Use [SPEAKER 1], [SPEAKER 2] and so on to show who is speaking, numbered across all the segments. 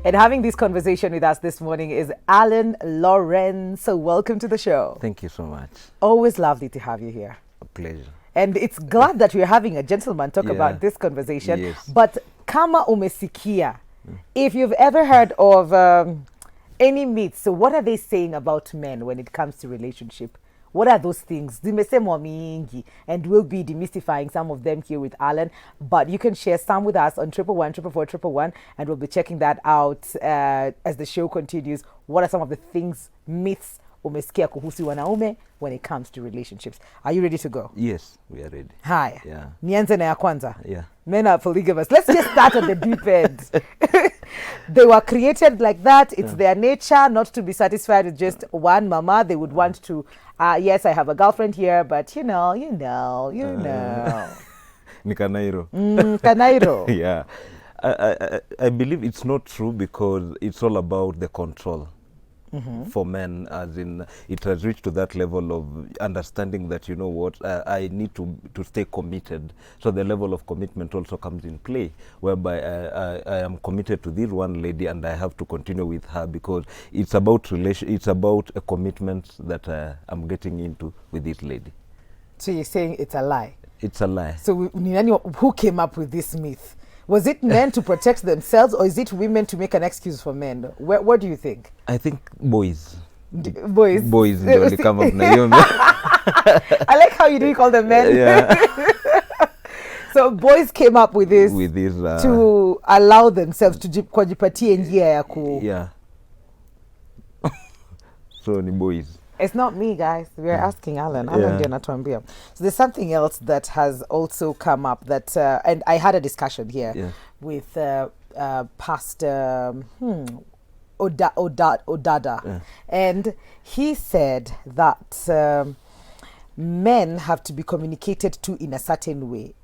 [SPEAKER 1] And having this conversation with us this morning is Alan Lawrence. So welcome to the show.
[SPEAKER 2] Thank you so much.
[SPEAKER 1] Always lovely to have you here.
[SPEAKER 2] A pleasure.
[SPEAKER 1] And it's glad that we're having a gentleman talk about this conversation.
[SPEAKER 2] Yes.
[SPEAKER 1] But kama umesikia, if you've ever heard of any myths, so what are they saying about men when it comes to relationship? What are those things? Zimesemwa mingi, and we'll be demystifying some of them here with Alan. But you can share some with us on 111 and we'll be checking that out as the show continues. What are some of the things, myths, umesikia kuhusu wanaume when it comes to relationships? Are you ready to go?
[SPEAKER 2] Yes, we are ready.
[SPEAKER 1] Hi.
[SPEAKER 2] Yeah.
[SPEAKER 1] Nianze na ya kwanza.
[SPEAKER 2] Yeah.
[SPEAKER 1] Men are polygamous. Let's just start at the deep end. They were created like that. It's their nature not to be satisfied with just one mama. They would want to, yes, I have a girlfriend here, but you know.
[SPEAKER 2] Nikanairo.
[SPEAKER 1] Kanairo.
[SPEAKER 2] Yeah. I believe it's not true because it's all about the control. For men, as in it has reached to that level of understanding that, you know what, I need to stay committed. So the level of commitment also comes in play, whereby I am committed to this one lady and I have to continue with her because it's about it's about a commitment that I'm getting into with this lady.
[SPEAKER 1] So you're saying it's a lie?
[SPEAKER 2] It's a lie.
[SPEAKER 1] So who came up with this myth? Was it men to protect themselves, or is it women to make an excuse for men? What do you think?
[SPEAKER 2] I think boys.
[SPEAKER 1] Boys
[SPEAKER 2] ndio walikama na hiyo.
[SPEAKER 1] I like how you do call them men.
[SPEAKER 2] Yeah.
[SPEAKER 1] So boys came up with this to allow themselves to kujipatia njia ya ku.
[SPEAKER 2] Yeah. So ni boys.
[SPEAKER 1] It's not me, guys. We're asking Alan. Alan ndiye anatuambia. So there's something else that has also come up that, and I had a discussion here with Pastor Odada. And he said that men have to be communicated to in a certain way.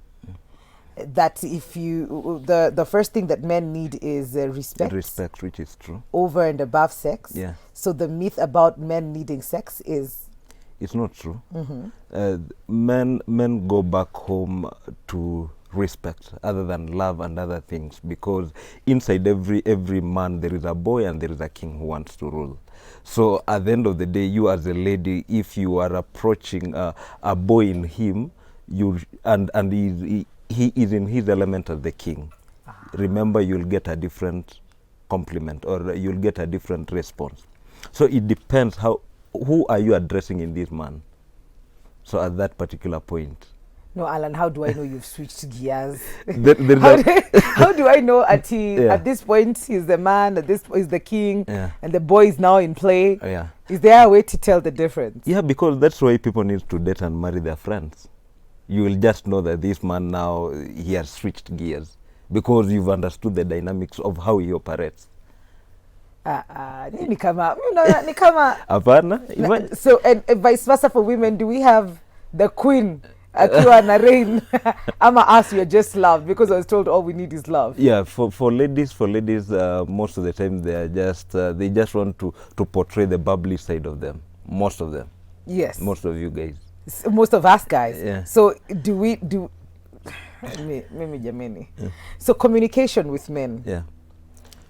[SPEAKER 1] That if you, the first thing that men need is respect.
[SPEAKER 2] Respect, which is true.
[SPEAKER 1] Over and above sex.
[SPEAKER 2] Yeah.
[SPEAKER 1] So the myth about men needing sex is?
[SPEAKER 2] It's not true. Men go back home to respect other than love and other things, because inside every man there is a boy and there is a king who wants to rule. So at the end of the day, you as a lady, if you are approaching a boy in him, and he is in his element as the king. Remember, you'll get a different compliment or you'll get a different response. So it depends who are you addressing in this man. So at that particular point.
[SPEAKER 1] No, Alan, how do I know you've switched gears? How do I know at this point he's the man, at this point he's the king, and the boy is now in play? Is there a way to tell the difference?
[SPEAKER 2] Yeah, because that's why people need to date and marry their friends. You will just know that this man now, he has switched gears because you've understood the dynamics of how he operates.
[SPEAKER 1] Ni kama so, and vice versa for women, do we have the queen akiwa na reign? Ama us, we are just loved because I was told all we need is love.
[SPEAKER 2] Yeah, for ladies, most of the time they are just they just want to portray the bubbly side of them. Most of them.
[SPEAKER 1] Yes.
[SPEAKER 2] Most of you guys.
[SPEAKER 1] Most of us guys.
[SPEAKER 2] Yeah.
[SPEAKER 1] So so communication with men.
[SPEAKER 2] Yeah.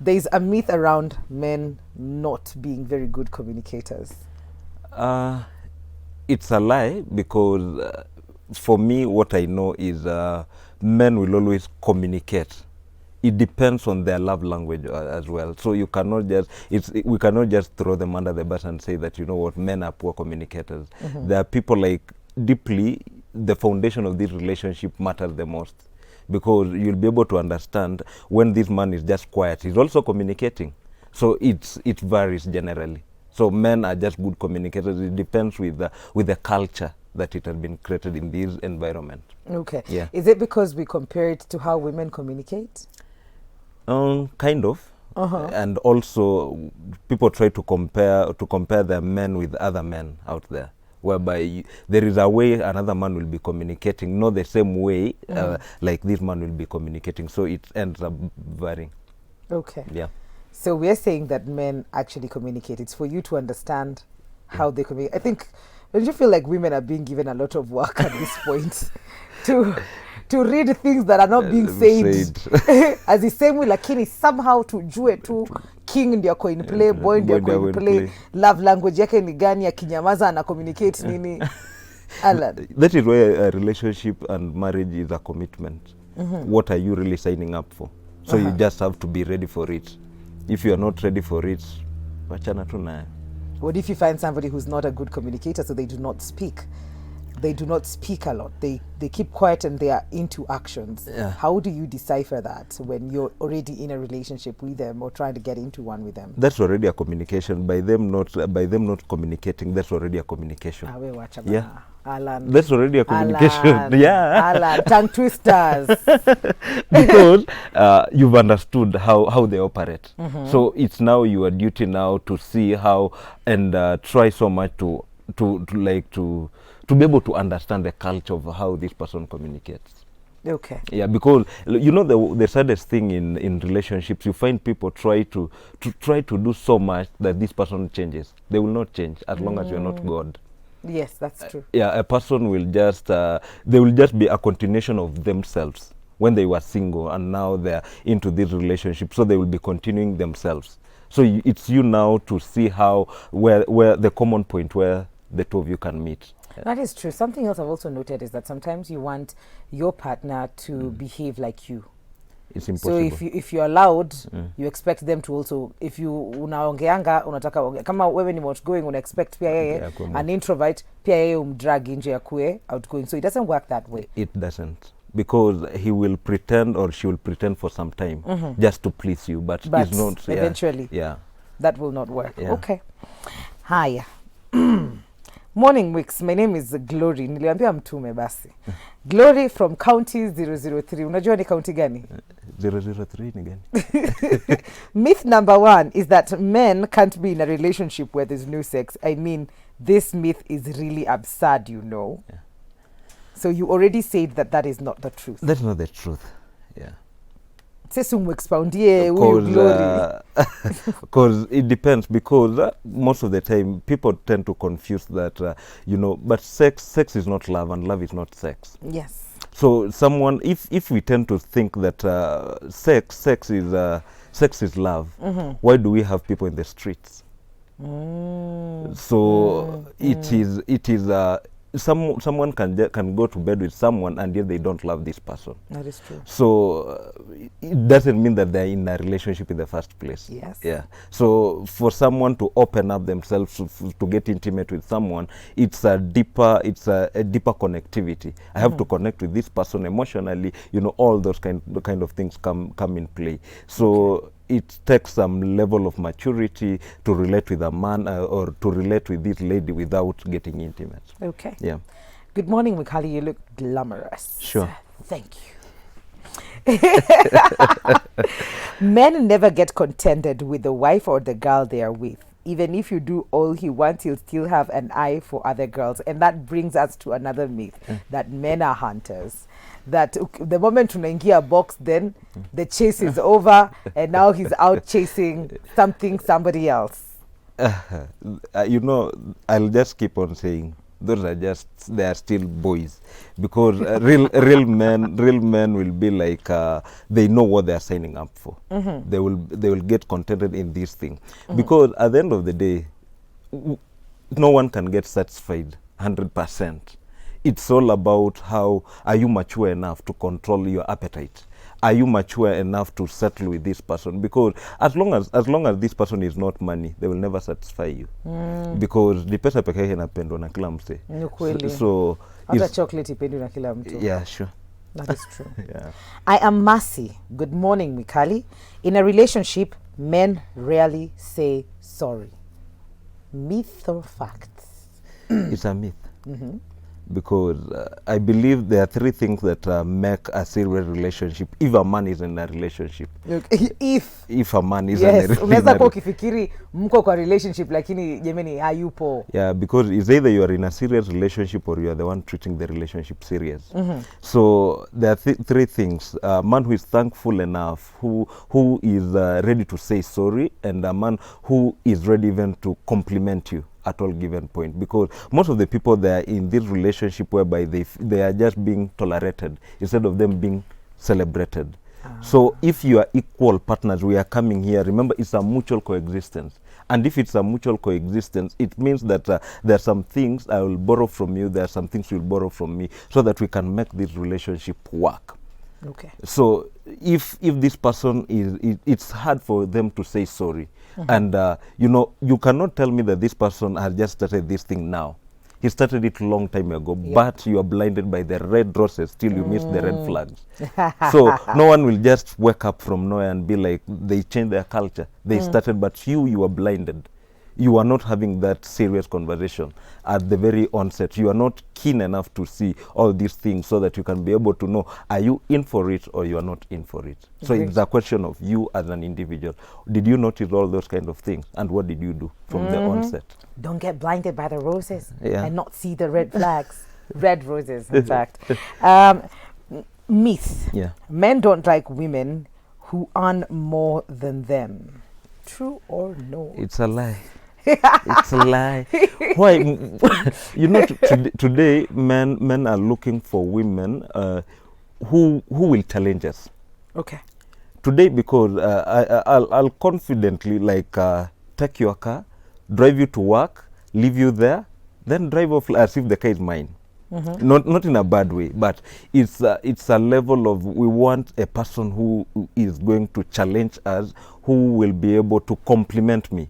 [SPEAKER 1] There's a myth around men not being very good communicators.
[SPEAKER 2] It's a lie because for me, what I know is men will always communicate. It depends on their love language as well. So you cannot we cannot just throw them under the bus and say that, you know what, men are poor communicators. There are people like deeply, the foundation of this relationship matters the most, because you'll be able to understand when this man is just quiet, he's also communicating. So it varies generally. So men are just good communicators. It depends with the culture that it has been created in this environment.
[SPEAKER 1] Okay.
[SPEAKER 2] Yeah.
[SPEAKER 1] Is it because we compare it to how women communicate?
[SPEAKER 2] Kind of. And also people try to compare their men with other men out there, whereby there is a way another man will be communicating, not the same way like this man will be communicating. So it ends up varying.
[SPEAKER 1] Okay.
[SPEAKER 2] Yeah.
[SPEAKER 1] So we're saying that men actually communicate. It's for you to understand how they communicate. I think, don't you feel like women are being given a lot of work at this point to to read things that are not being said. Azisemi lakini somehow tujue tu king ndio ako in play, boy ndio ako in play, love language yake ni gani, akinyamaza ana communicate nini. Alan.
[SPEAKER 2] That is why a relationship and marriage is a commitment. What are you really signing up for? So you just have to be ready for it. If you are not ready for it, wachana tu naye.
[SPEAKER 1] What if you find somebody who's not a good communicator, so they do not speak? They do not speak a lot. They keep quiet and they are into actions.
[SPEAKER 2] Yeah.
[SPEAKER 1] How do you decipher that when you're already in a relationship with them or trying to get into one with them?
[SPEAKER 2] That's already a communication. By them not communicating, that's already a communication.
[SPEAKER 1] Yeah. Alan.
[SPEAKER 2] That's already a communication.
[SPEAKER 1] Alan.
[SPEAKER 2] Yeah.
[SPEAKER 1] Alan. Tongue twisters.
[SPEAKER 2] Because you've understood how they operate. So it's now your duty now to see how and try so much to be able to understand the culture of how this person communicates.
[SPEAKER 1] Okay.
[SPEAKER 2] Yeah, because you know the saddest thing in relationships, you find people try to do so much that this person changes. They will not change as long as you're not God.
[SPEAKER 1] Yes, that's true.
[SPEAKER 2] Yeah, a person will just they will just be a continuation of themselves when they were single and now they're into this relationship, so they will be continuing themselves. So it's you now to see how where the common point where the two of you can meet.
[SPEAKER 1] That is true. Something else I've also noted is that sometimes you want your partner to behave like you.
[SPEAKER 2] It's impossible.
[SPEAKER 1] So if you're loud, you expect them to also, if you unaongeanga unataka ongea, kama wewe ni outgoing, una expect pia yeye an introvert pia yeye umdrag nje akue outgoing. So it doesn't work that way.
[SPEAKER 2] It doesn't, because he will pretend or she will pretend for some time just to please you, but it's not.
[SPEAKER 1] Eventually, that will not work.
[SPEAKER 2] Yeah.
[SPEAKER 1] Okay. Hi. Morning Wix, my name is Glory. Niliambia mtume basi. Glory from county 003. Unajua ni county gani?
[SPEAKER 2] 003 ni gani?
[SPEAKER 1] Myth number 1 is that men can't be in a relationship where there's no sex. I mean, this myth is really absurd, you know.
[SPEAKER 2] Yeah.
[SPEAKER 1] So you already said that is not the truth.
[SPEAKER 2] That's not the truth. Yeah. Because it depends, because most of the time people tend to confuse that but sex is not love and love is not sex.
[SPEAKER 1] Yes.
[SPEAKER 2] So someone, if we tend to think that sex is love, why do we have people in the streets? So it is someone can go to bed with someone and yet they don't love this person.
[SPEAKER 1] That is true.
[SPEAKER 2] So it doesn't mean that they're in a relationship in the first place.
[SPEAKER 1] Yes.
[SPEAKER 2] Yeah. So for someone to open up themselves to get intimate with someone, it's a deeper connectivity. I have to connect with this person emotionally. All those kind of things come in play. So it takes some level of maturity to relate with a man or to relate with this lady without getting intimate.
[SPEAKER 1] Okay.
[SPEAKER 2] Yeah.
[SPEAKER 1] Good morning, Mikali. You look glamorous.
[SPEAKER 2] Sure.
[SPEAKER 1] Thank you. Men never get contented with the wife or the girl they are with. Even if you do all he wants, he'll still have an eye for other girls. And that brings us to another myth, that men are hunters. That the moment unaingia box, then the chase is over and now he's out chasing somebody else.
[SPEAKER 2] I'll just keep on saying they are still boys, because real men will be like they know what they are signing up for. They will get contented in this thing, because at the end of the day, no one can get satisfied 100%. It's all about how are you mature enough to control your appetite. Are you mature enough to settle with this person? Because as long as this person is not money, they will never satisfy you. Because the pesa pekee yake inapendwa na kila mse. So
[SPEAKER 1] hata chocolate ipendwa na kila mtu.
[SPEAKER 2] Yeah, sure.
[SPEAKER 1] That is true.
[SPEAKER 2] Yeah.
[SPEAKER 1] I am Mercy. Good morning, Mikali. In a relationship, men rarely say sorry. Myth or fact?
[SPEAKER 2] It's a myth. Because I believe there are 3 things that make a serious relationship if a man is in a relationship. If a man is in a relationship.
[SPEAKER 1] Unaweza kuwa ukifikiri mko kwa relationship lakini jemeni hayupo.
[SPEAKER 2] Yeah, because it's either you are in a serious relationship or you are the one treating the relationship serious. So there are 3 things. A man who is thankful enough, who is ready to say sorry, and a man who is ready even to compliment you at all given point, because most of the people they are in this relationship whereby they are just being tolerated instead of them being celebrated. So if you are equal partners, we are coming here, remember it's a mutual coexistence. And if it's a mutual coexistence, it means that there are some things I will borrow from you, there are some things you'll borrow from me, so that we can make this relationship work.
[SPEAKER 1] Okay.
[SPEAKER 2] So if this person it's hard for them to say sorry. And you know, you cannot tell me that this person has just started this thing now. He started it a long time ago, but you are blinded by the red roses till you miss the red flags. So no one will just wake up from nowhere and be like, they changed their culture. They started, but you are blinded. You are not having that serious conversation at the very onset. You are not keen enough to see all these things so that you can be able to know, are you in for it or you are not in for it? So it's a question of you as an individual. Did you notice all those kind of things? And what did you do from the onset?
[SPEAKER 1] Don't get blinded by the roses
[SPEAKER 2] Yeah.
[SPEAKER 1] and not see the red flags. Red roses, in fact. Myth.
[SPEAKER 2] Yeah.
[SPEAKER 1] Men don't like women who earn more than them. True or no?
[SPEAKER 2] It's a lie. It's a lie. Why? You know, today men are looking for women who will challenge us.
[SPEAKER 1] Okay.
[SPEAKER 2] Today, because I'll confidently like take your car, drive you to work, leave you there, then drive off as if the car is mine. Not in a bad way, but it's a level of, we want a person who is going to challenge us, who will be able to compliment me.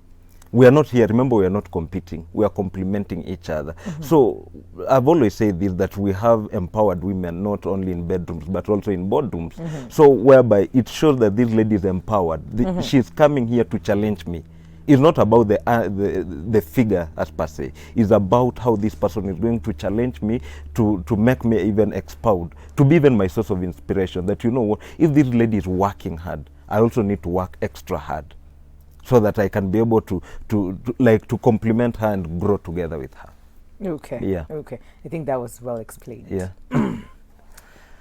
[SPEAKER 2] We are not here, remember, we are not competing, we are complementing each other. So I've always said this, that we have empowered women not only in bedrooms but also in boardrooms. So whereby it shows that this lady is empowered. She's coming here to challenge me. It's not about the figure as per se. It's about how this person is going to challenge me, to make me even expound, to be even my source of inspiration. That, you know what, if this lady is working hard, I also need to work extra hard, so that I can be able to compliment her and grow together with her.
[SPEAKER 1] Okay.
[SPEAKER 2] Yeah.
[SPEAKER 1] Okay. I think that was well explained.
[SPEAKER 2] Yeah.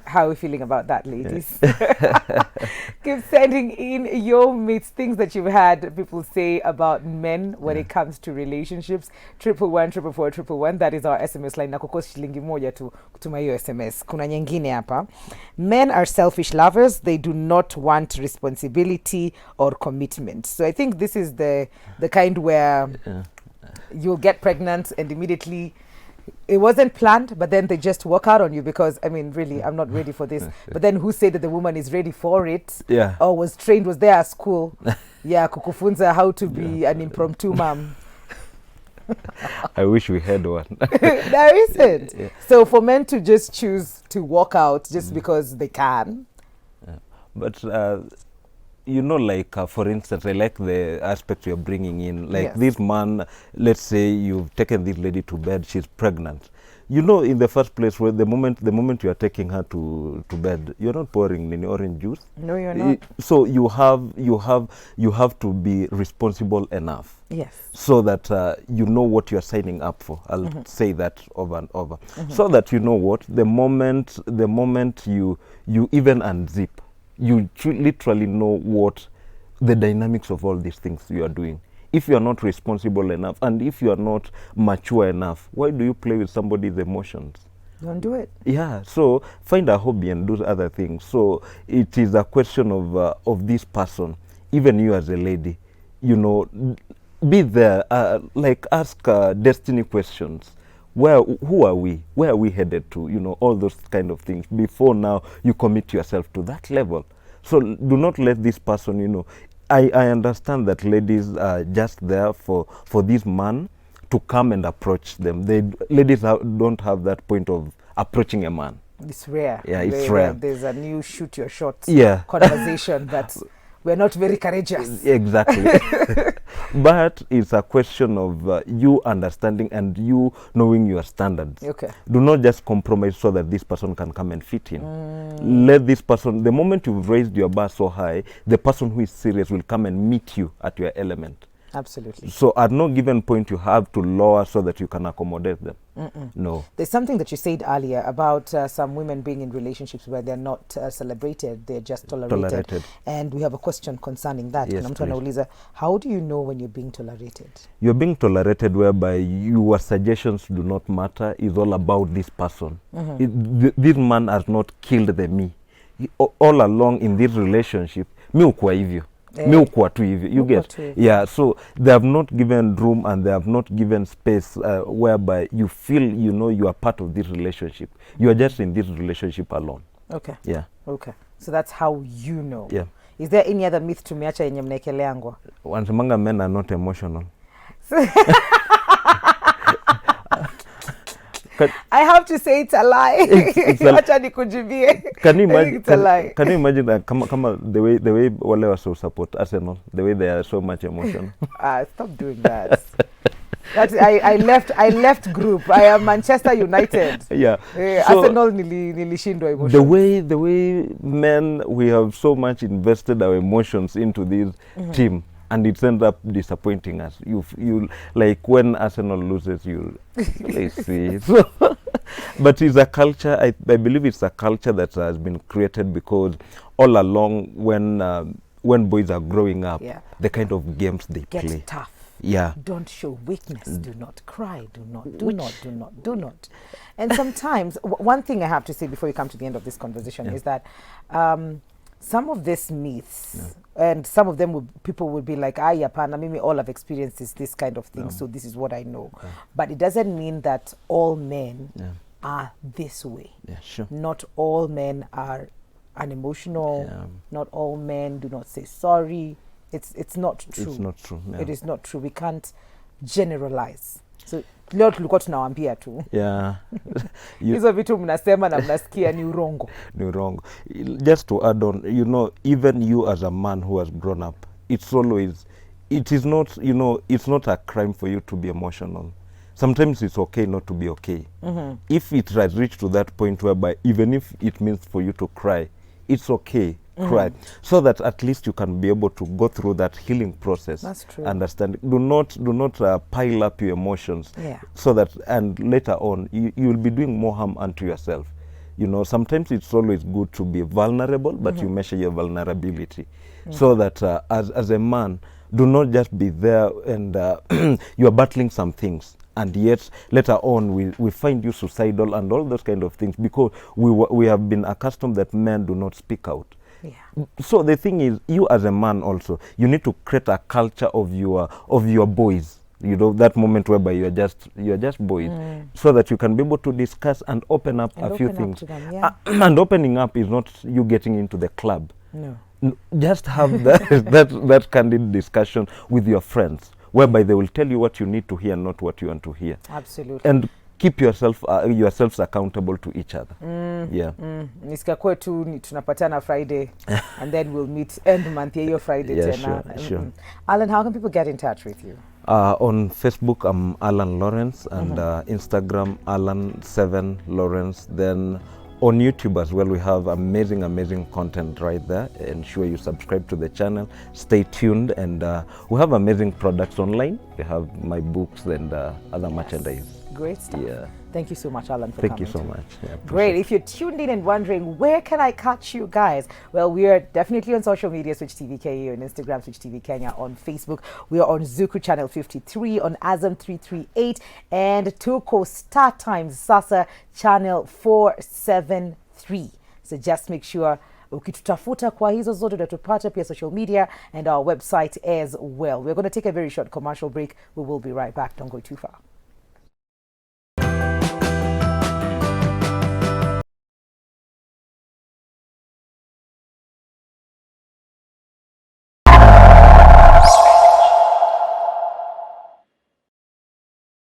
[SPEAKER 1] How are we feeling about that, ladies? Keep sending in your myths, things that you've had people say about men when it comes to relationships. 111444411, that is our SMS line. Na kukosi shilingi moja tu kutuma hiyo SMS. Kuna nyingine hapa. Men are selfish lovers. They do not want responsibility or commitment. So I think this is the kind where you'll get pregnant and immediately it wasn't planned, but then they just walk out on you because, I mean, really, I'm not ready for this. But then who said that the woman is ready for it?
[SPEAKER 2] Yeah.
[SPEAKER 1] Or was trained, was there at school? Yeah, kukufunza how to be an impromptu mom.
[SPEAKER 2] I wish we had one.
[SPEAKER 1] There isn't. Yeah. So for men to just choose to walk out just because they can.
[SPEAKER 2] But you know, like for instance, I like the aspect you're bringing in. Like this man, let's say you've taken this lady to bed, she's pregnant. You know, in the first place, where the moment you are taking her to bed, you're not pouring any orange juice.
[SPEAKER 1] No, you're not.
[SPEAKER 2] So you have to be responsible enough.
[SPEAKER 1] Yes. So
[SPEAKER 2] that you know what you're signing up for. I'll say that over and over. So that you know what, the moment you even unzip, you literally know what the dynamics of all these things you are doing. If you are not responsible enough and if you are not mature enough, why do you play with somebody's emotions?
[SPEAKER 1] Don't do it.
[SPEAKER 2] Yeah, so find a hobby and do other things. So it is a question of this person, even you as a lady, you know, be there, like ask destiny questions. Who are we? Where are we headed to? You know, all those kind of things. Before now, you commit yourself to that level. So do not let this person, you know, I understand that ladies are just there for this man to come and approach them. Ladies don't have that point of approaching a man.
[SPEAKER 1] It's rare.
[SPEAKER 2] Yeah, it's rare.
[SPEAKER 1] There's a new shoot your shot conversation that we're not very courageous.
[SPEAKER 2] Exactly. But it's a question of you understanding and you knowing your standards.
[SPEAKER 1] Okay.
[SPEAKER 2] Do not just compromise so that this person can come and fit in. Let this person, the moment you've raised your bar so high, the person who is serious will come and meet you at your element.
[SPEAKER 1] Absolutely.
[SPEAKER 2] So at no given point you have to lower so that you can accommodate them. No.
[SPEAKER 1] There's something that you said earlier about some women being in relationships where they're not celebrated, they're just tolerated. And we have a question concerning that.
[SPEAKER 2] Yes, please.
[SPEAKER 1] How do you know when you're being tolerated?
[SPEAKER 2] You're being tolerated whereby your suggestions do not matter. It's all about this person. This man has not killed the me. All along in this relationship, mi ukwa hivyo. Mi ukwa tu hivyo. You get? Yeah, so they have not given room and they have not given space whereby you feel, you know, you are part of this relationship. You are just in this relationship alone.
[SPEAKER 1] Okay.
[SPEAKER 2] Yeah.
[SPEAKER 1] Okay. So that's how you know.
[SPEAKER 2] Yeah.
[SPEAKER 1] Is there any other myth tumeacha yenye mnaekeleangwa?
[SPEAKER 2] Wanasemaga men are not emotional.
[SPEAKER 1] I have to say it's a lie. Acha nikujibie.
[SPEAKER 2] Can you imagine?
[SPEAKER 1] It's a lie.
[SPEAKER 2] Can you imagine that? Come the way wale was so support Arsenal, the way they are so much emotional.
[SPEAKER 1] Stop doing that. I left group. I am Manchester United.
[SPEAKER 2] Yeah.
[SPEAKER 1] So Arsenal nilishindwa emotions.
[SPEAKER 2] The way men, we have so much invested our emotions into this team. And it ends up disappointing us. You like when Arsenal loses, you see. So, but it's a culture. I believe it's a culture that has been created because all along when boys are growing up, the kind of games they play.
[SPEAKER 1] Get tough.
[SPEAKER 2] Yeah.
[SPEAKER 1] Don't show weakness. Do not cry. Do not. And sometimes one thing I have to say before you come to the end of this conversation is that. Some of these myths, and some of them people would be like, yapana, maybe all I've experienced is this kind of thing, so this is what I know. But it doesn't mean that all men are this way.
[SPEAKER 2] Yeah, sure.
[SPEAKER 1] Not all men are unemotional. Yeah. Not all men do not say sorry. It's not true.
[SPEAKER 2] It's not true. Yeah.
[SPEAKER 1] It is not true. We can't generalize. So leo tulikuwa tunawaambia tu.
[SPEAKER 2] Yeah.
[SPEAKER 1] Hizo vitu mnasema na mnasikia ni urongo.
[SPEAKER 2] Ni urongo. Just to add on, you know, even you as a man who has grown up, it is not, you know, it's not a crime for you to be emotional. Sometimes it's okay not to be okay. If it has reached to that point whereby even if it means for you to cry, it's okay. Cry, so that at least you can be able to go through that healing process.
[SPEAKER 1] That's true.
[SPEAKER 2] Understand? Do not pile up your emotions.
[SPEAKER 1] Yeah.
[SPEAKER 2] So that, and later on, you will be doing more harm unto yourself. You know, sometimes it's always good to be vulnerable, but you measure your vulnerability, so that as a man, do not just be there and you are battling some things. And yet later on we find you suicidal and all those kind of things because we have been accustomed that men do not speak out.
[SPEAKER 1] Yeah.
[SPEAKER 2] So the thing is, you as a man also, you need to create a culture of your boys. You know, that moment whereby you are just boys, so that you can be able to discuss and open up a few things. And opening up is not you getting into the club.
[SPEAKER 1] No.
[SPEAKER 2] Just have that candid discussion with your friends, whereby they will tell you what you need to hear, not what you want to hear.
[SPEAKER 1] Absolutely.
[SPEAKER 2] And keep yourselves accountable to each other. Yeah.
[SPEAKER 1] Nisikakue tu tunapatana Friday and then we'll meet end month hiyo Friday tena.
[SPEAKER 2] Sure.
[SPEAKER 1] Alan, how can people get in touch with you?
[SPEAKER 2] On Facebook, I'm Alan Lawrence, and Instagram, Alan7 Lawrence. Then on YouTube as well, we have amazing content right there. Ensure you subscribe to the channel. Stay tuned, and we have amazing products online. We have my books and other merchandise.
[SPEAKER 1] Great stuff.
[SPEAKER 2] Yeah.
[SPEAKER 1] Thank you so much, Alan, for coming.
[SPEAKER 2] Thank you so much. Yeah,
[SPEAKER 1] great. If you're tuned in and wondering, where can I catch you guys? Well, we are definitely on social media, Switch TV KE, on Instagram, Switch TV Kenya, on Facebook. We are on Zuku Channel 53, on Azam 338, and Tuco Star Times Sasa Channel 473. So just make sure ukitutafuta kwa hizo zote utatupata pia social media and our website as well. We're going to take a very short commercial break. We will be right back. Don't go too far.